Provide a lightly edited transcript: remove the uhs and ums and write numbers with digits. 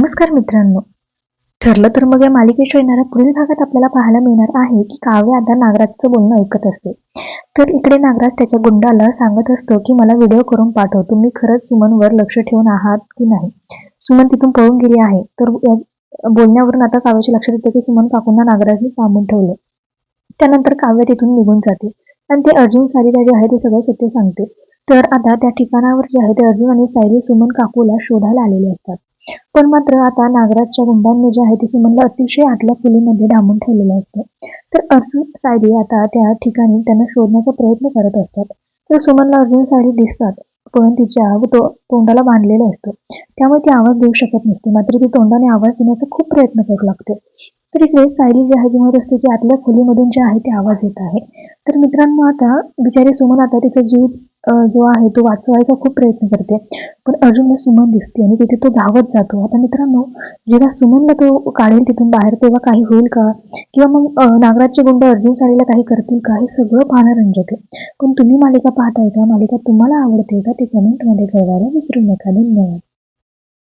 नमस्कार मित्रांनो. ठरलं तर मग या मालिकेच्या येणाऱ्या पुढील भागात आपल्याला पाहायला मिळणार आहे की काव्य आता नागराजचं बोलणं ऐकत असते. तर इकडे नागराज त्याच्या गुंडाला सांगत असतो की मला व्हिडिओ करून पाठव, तुम्ही खरंच सुमनवर लक्ष ठेवून आहात की नाही. सुमन तिथून पळून गेली आहे. तर बोलण्यावरून आता काव्याच्या लक्षात येतं की सुमन काकूंना नागराजने सांगून ठेवले. त्यानंतर काव्य तिथून निघून जाते आणि ते अर्जुन सारिका जे आहे ते सगळं सत्य सांगते. तर आता त्या ठिकाणावर जे आहे ते अर्जुन आणि सायली सुमन काकूला शोधायला आलेले असतात. पण मात्र आता नागराजच्या गुंडांनी जे आहे ते सुमनला अतिशय आतल्या खोलीमध्ये डांबून ठेवलेलं असतं. तर अर्जुन सायली आता त्या ठिकाणी त्यांना शोधण्याचा प्रयत्न करत असतात. तर सुमनला अर्जुन सायली दिसतात, पण तिच्या तोंडाला बांधलेलं असतं. त्यामुळे ती आवाज देऊ शकत नसते. मात्र ती तोंडाने आवाज देण्याचा खूप प्रयत्न करू लागते. तर इकडे सायली जी आहे ती म्हणत असते की आतल्या खोलीमधून जे आहे ते आवाज येत आहे. तर मित्रांनो, आता बिचारी सुमन आता तिचा जीव जो आहे तो वाचवायचा खूप प्रयत्न करते. पण अर्जुनला सुमन दिसते आणि तिथे तो धावत जातो. आता मित्रांनो, जेव्हा सुमनला तो काढेल तिथून बाहेर तेव्हा काही होईल का? किंवा मग नागराजचे गुंड अर्जुन सायलीला काही करतील का? हे सगळं पाहणं रंजक आहे. पण तुम्ही मालिका पाहताय का? मालिका तुम्हाला आवडते का? ते कमेंटमध्ये कळवायला विसरू नका. धन्यवाद.